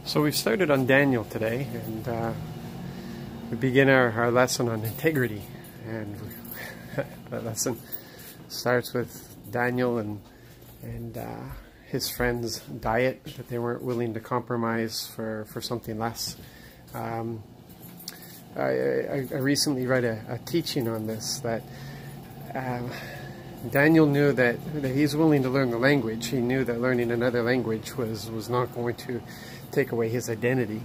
So we've started on Daniel today, and we begin our lesson on integrity. And that lesson starts with Daniel and his friends' diet, that they weren't willing to compromise for something less. I recently read a teaching on this, that Daniel knew that he's willing to learn the language. He knew that learning another language was not going to take away his identity.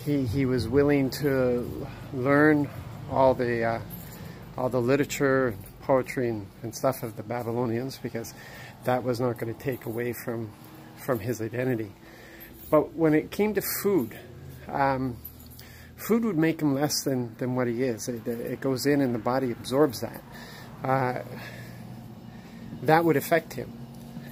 He was willing to learn all the literature and poetry and stuff of the Babylonians, because that was not going to take away from his identity. But when it came to food, food would make him less than what he is. It goes in and the body absorbs that. That would affect him.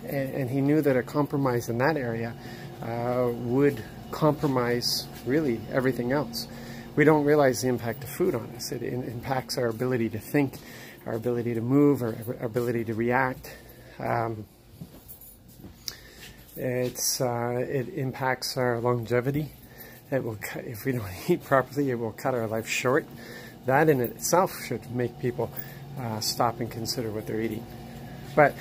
And he knew that a compromise in that area would compromise really everything else. We don't realize the impact of food on us. It impacts our ability to think, our ability to move, our ability to react. It impacts our longevity. It will cut, if we don't eat properly, it will cut our life short. That in itself should make people stop and consider what they're eating. But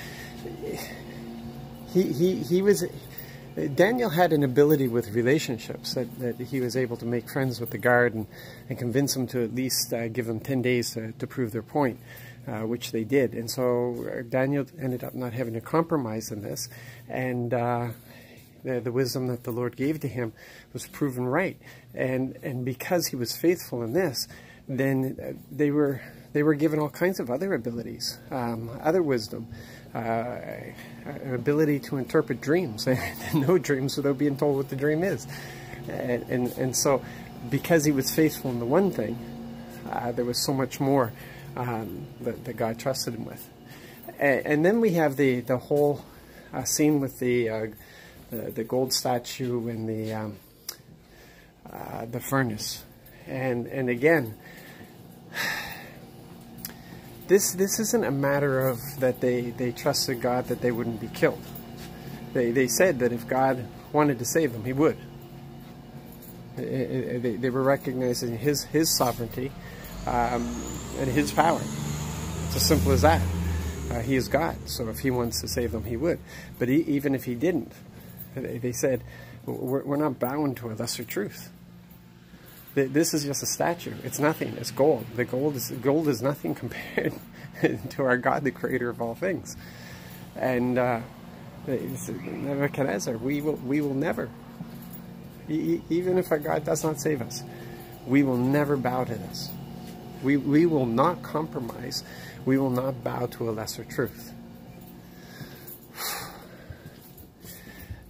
Daniel had an ability with relationships, that he was able to make friends with the guard and convince them to at least give them 10 days to prove their point, which they did. And so Daniel ended up not having to compromise in this, and the wisdom that the Lord gave to him was proven right. And because he was faithful in this, then they were given all kinds of other abilities, other wisdom, an ability to interpret dreams. They know dreams without being told what the dream is. And so because he was faithful in the one thing, there was so much more that God trusted him with. And then we have the whole scene with the gold statue in the furnace. And again, this isn't a matter of that they trusted God that they wouldn't be killed. They said that if God wanted to save them, he would. They were recognizing his sovereignty and his power. It's as simple as that. He is God, so if he wants to save them, he would. But even if he didn't, they said, we're not bound to a lesser truth. This is just a statue. It's nothing. It's gold. The gold is nothing compared to our God, the creator of all things. And Nebuchadnezzar, we will never, even if our God does not save us, we will never bow to this. We will not compromise. We will not bow to a lesser truth.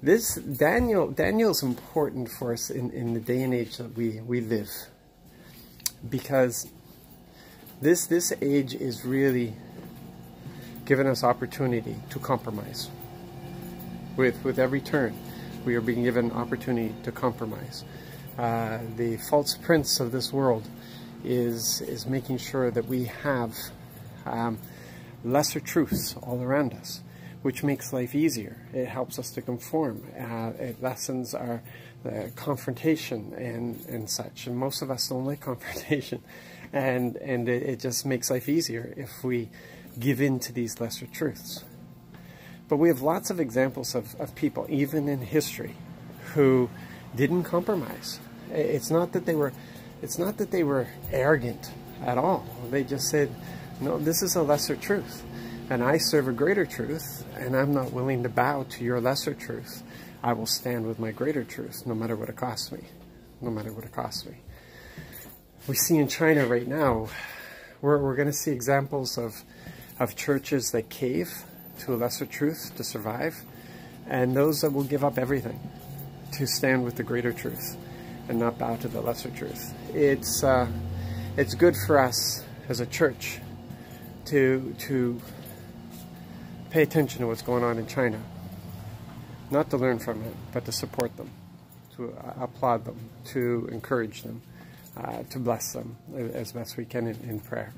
This Daniel's important for us in the day and age that we live, because this age is really giving us opportunity to compromise. With every turn, we are being given opportunity to compromise. The false prince of this world is making sure that we have lesser truths all around us, which makes life easier. It helps us to conform. It lessens our confrontation and such. And most of us don't like confrontation. And it just makes life easier if we give in to these lesser truths. But we have lots of examples of people, even in history, who didn't compromise. It's not that they were arrogant at all. They just said, no, this is a lesser truth. And I serve a greater truth, and I'm not willing to bow to your lesser truth. I will stand with my greater truth, no matter what it costs me. No matter what it costs me. We see in China right now, we're going to see examples of churches that cave to a lesser truth to survive, and those that will give up everything to stand with the greater truth and not bow to the lesser truth. It's good for us as a church to pay attention to what's going on in China. Not to learn from it, but to support them, to applaud them, to encourage them, to bless them as best we can in prayer.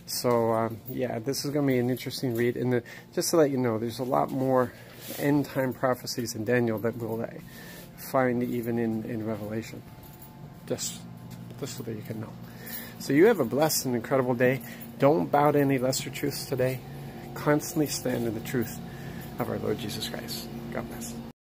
So, yeah, this is going to be an interesting read. And just to let you know, there's a lot more end-time prophecies in Daniel that we'll find even in Revelation. Just so that you can know. So you have a blessed and incredible day. Don't bow to any lesser truths today. Constantly stand in the truth of our Lord Jesus Christ. God bless.